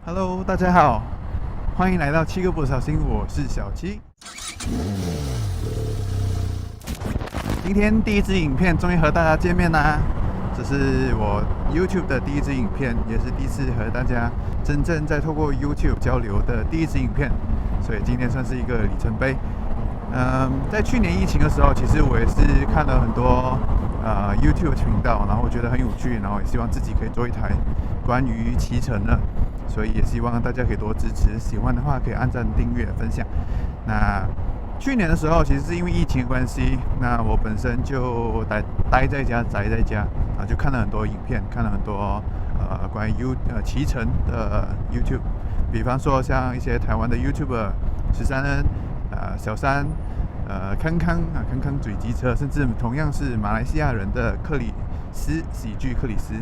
Hello，大家好，欢迎来到七个不小心，我是小七。今天第一支影片终于和大家见面啦！这是我 YouTube 的第一支影片，也是第一次和大家真正在透过 YouTube 交流的第一支影片，所以今天算是一个里程碑。在去年疫情的时候，其实我也是看了很多YouTube 频道，然后我觉得很有趣，然后也希望自己可以做一台关于骑乘的，所以也希望大家可以多支持，喜欢的话可以按赞、订阅、分享。那去年的时候，其实是因为疫情的关系，那我本身就待在家，宅在家啊，就看了很多影片，看了很多关于骑乘的 YouTube， 比方说像一些台湾的 YouTuber 13N。小三，康康嘴机车，甚至同样是马来西亚人的克里斯喜剧克里斯。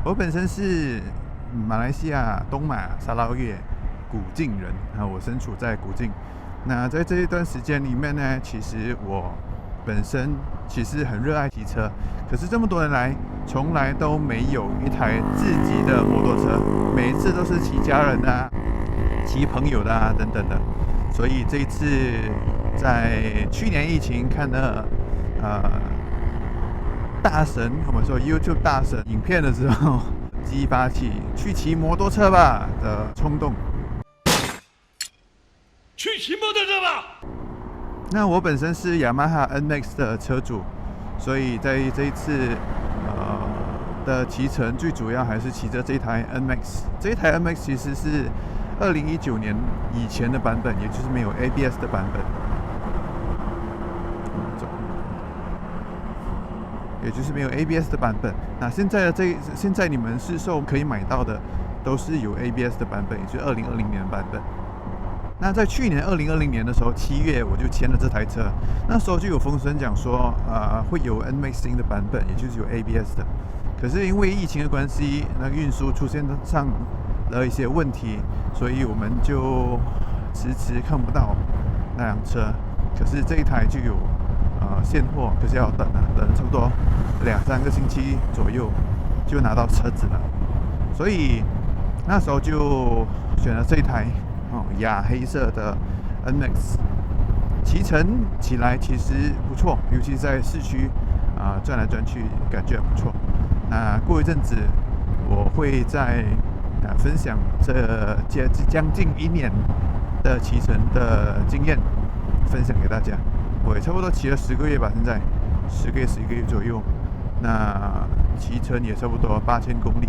我本身是马来西亚东马沙捞越古晋人，我身处在古晋。那在这一段时间里面呢，其实我本身其实很热爱骑车，可是这么多年来，从来都没有一台自己的摩托车，每一次都是骑家人的啊，骑朋友的啊等等的。所以这一次在去年疫情看了大神，我们说 YouTube 大神影片的时候，激发起去骑摩托车吧的冲动。去骑摩托车吧！那我本身是雅马哈 NMAX 的车主，所以在这一次的骑乘，最主要还是骑着这台 NMAX。这一台 NMAX 其实是2019年以前的版本，也就是没有 ABS 的版本，也就是没有 ABS 的版本。那现在你们市售可以买到的都是有 ABS 的版本，也就是2020年的版本。那在去年2020年的时候，7月我就签了这台车，那时候就有风声讲说，会有 NMAX 新的版本，也就是有 ABS 的。可是因为疫情的关系，那个运输出现上了一些问题，所以我们就迟看不到那辆车。可是这一台就有现货，可是要等差不多2-3个星期左右就拿到车子了。所以那时候就选了这一台亚黑色的 NMAX， 骑乘起来其实不错，尤其在市区转来转去感觉很不错。那过一阵子我会再分享这将近1年的骑乘的经验，分享给大家。我也差不多骑了10个月吧，现在10个月、11个月左右。那骑乘也差不多8000公里，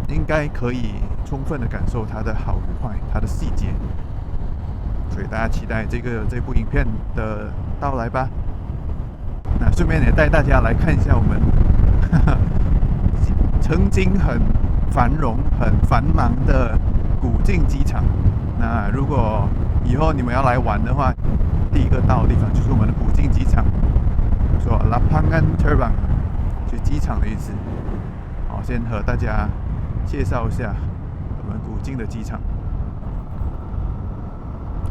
应该可以充分的感受它的好与坏，它的细节。所以大家期待这部影片的到来吧。那顺便也带大家来看一下我们曾经很繁荣、很繁忙的古晋机场。那如果以后你们要来玩的话，第一个到的地方就是我们的古晋机场，说 Lapangan Terbang， 就机场的意思。好，先和大家介绍一下我们古晋的机场。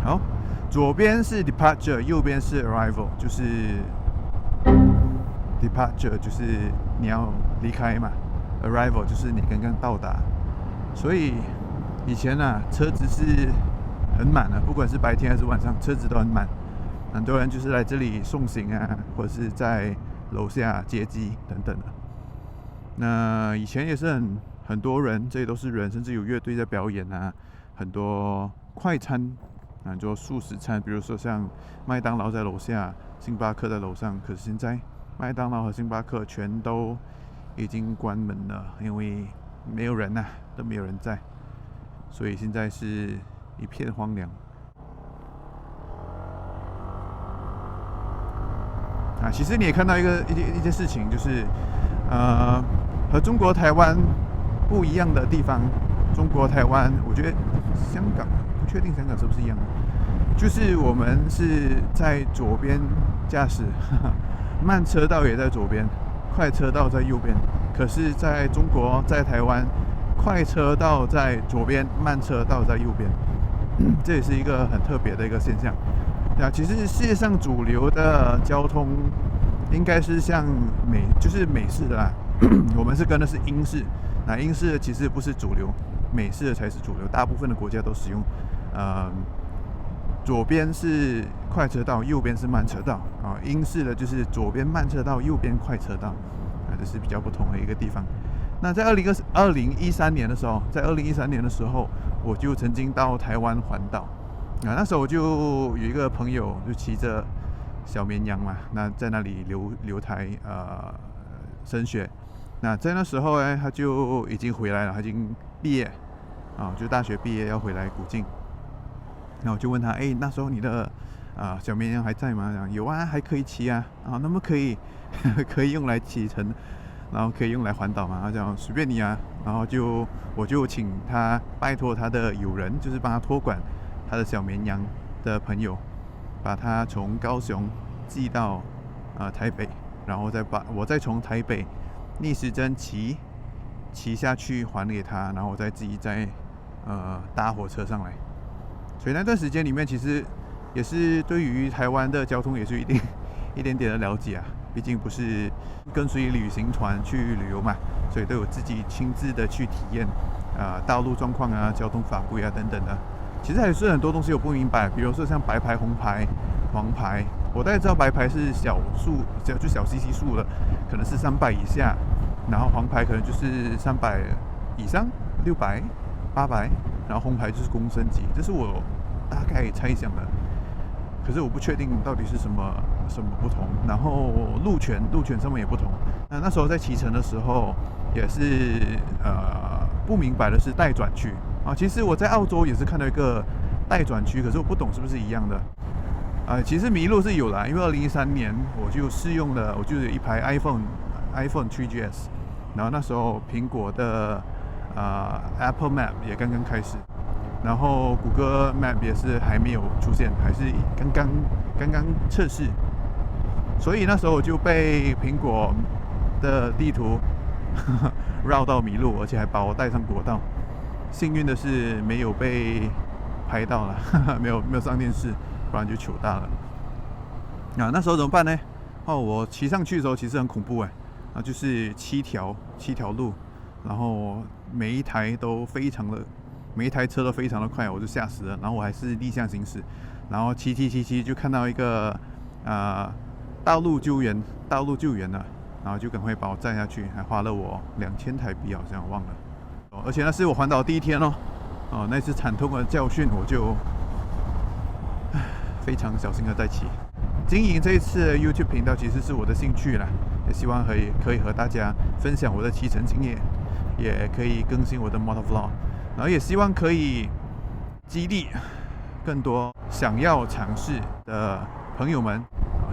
好，左边是 Departure， 右边是 Arrival， 就是 Departure 就是你要离开嘛。Arrival 就是你刚刚到达，所以以前车子是很满的，不管是白天还是晚上，车子都很满。很多人就是来这里送行啊，或者是在楼下接机等等的。那以前也是很多人，这里都是人，甚至有乐队在表演啊，很多快餐，很多速食餐，比如说像麦当劳在楼下，星巴克在楼上，可是现在麦当劳和星巴克全都已经关门了，因为没有人都没有人在，所以现在是一片荒凉。其实你也看到一件事情，就是和中国台湾不一样的地方。中国台湾，我觉得香港不确定香港是不是一样的，就是我们是在左边驾驶，慢车道也在左边，快车道在右边。可是在中国，在台湾，快车道在左边，慢车道在右边，这也是一个很特别的一个现象。其实世界上主流的交通应该是像就是美式的啦，我们是跟的是英式。那英式其实不是主流，美式的才是主流，大部分的国家都使用左边是快车道，右边是慢车道啊。英式的就是左边慢车道，右边快车道啊，这是比较不同的一个地方。那在2013年的时候，我就曾经到台湾环岛啊。那时候我就有一个朋友就骑着小绵羊嘛，那在那里留台升学。那在那时候呢，他就已经回来了，他已经毕业啊，就大学毕业要回来古晋。那我就问他，那时候你的小绵羊还在吗？讲有啊，还可以骑啊，那么可以可以用来骑乘，然后可以用来环岛嘛？他讲随便你啊，然后我就请他拜托他的友人，就是帮他托管他的小绵羊的朋友，把他从高雄寄到台北，然后我再从台北逆时针骑下去还给他，然后我再自己搭火车上来。所以那段时间里面，其实也是对于台湾的交通也是一点点的了解啊。毕竟不是跟随旅行团去旅游嘛，所以都有自己亲自的去体验道路状况啊、交通法规啊等等的。其实还是很多东西我不明白，比如说像白牌、红牌、黄牌，我大概知道白牌是小数，就小 CC 数的，可能是300以下，然后黄牌可能就是300以上，600、800，然后红牌就是公升级，这是我大概猜想的。可是我不确定到底是什么不同，然后路权上面也不同。那时候在骑乘的时候，也是不明白的是待转区啊。其实我在澳洲也是看到一个待转区，可是我不懂是不是一样的。其实迷路是有啦，因为2013年我就试用了，我就有一台 iPhone 3GS， 然后那时候苹果的Apple Map 也刚刚开始。然后谷歌 Map 也是还没有出现，还是刚刚测试，所以那时候我就被苹果的地图绕到迷路，而且还把我带上国道。幸运的是没有被拍到了，没有上电视，不然就糗大了。那时候怎么办呢？我骑上去的时候其实很恐怖就是七条路，然后每一台车都非常的快，我就吓死了。然后我还是逆向行驶，然后骑就看到一个道路救援了，然后就赶快把我载下去，还花了我2000台币，好像忘了。而且那是我环岛第一天那次惨痛的教训，我就非常小心的在骑。经营这一次的 YouTube 频道其实是我的兴趣啦，也希望可以和大家分享我的骑乘经验，也可以更新我的 Motor Vlog。然后也希望可以激励更多想要尝试的朋友们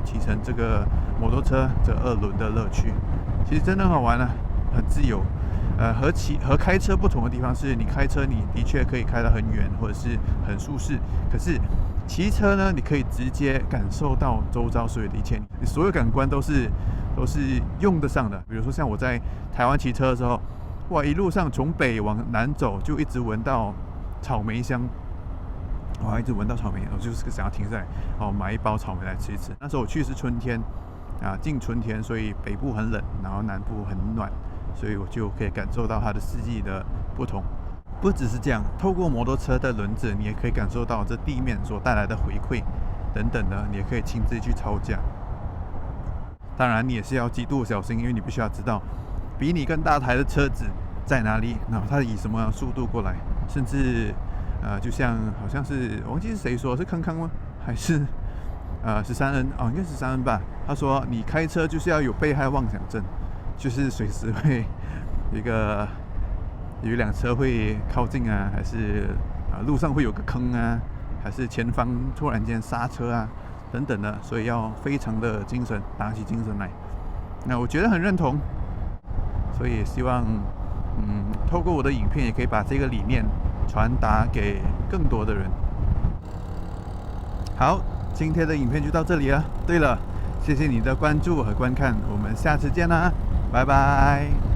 骑乘这个摩托车这2轮的乐趣。其实真的很好玩很自由。和开车不同的地方是，你开车你的确可以开得很远或者是很舒适，可是骑车呢，你可以直接感受到周遭所有的一切，你所有感官都是用得上的。比如说像我在台湾骑车的时候，哇，一路上从北往南走，就一直闻到草莓香，哇，一直闻到草莓，我就是想要停下来，买一包草莓来吃一吃。那时候我去是春天近春天，所以北部很冷，然后南部很暖，所以我就可以感受到它的四季的不同。不只是这样，透过摩托车的轮子，你也可以感受到这地面所带来的回馈等等的，你也可以亲自去操驾。当然，你也是要极度小心，因为你必须要知道比你更大台的车子在哪里，然后它以什么速度过来，甚至就像好像是忘记是谁说，是康康吗？还是13N 应该是13N 吧？他说你开车就是要有被害妄想症，就是随时会有一辆车会靠近还是路上会有个坑还是前方突然间刹车等等的，所以要非常的精神，打起精神来。那我觉得很认同，所以希望透过我的影片也可以把这个理念传达给更多的人。好，今天的影片就到这里了。对了，谢谢你的关注和观看，我们下次见啦，拜拜。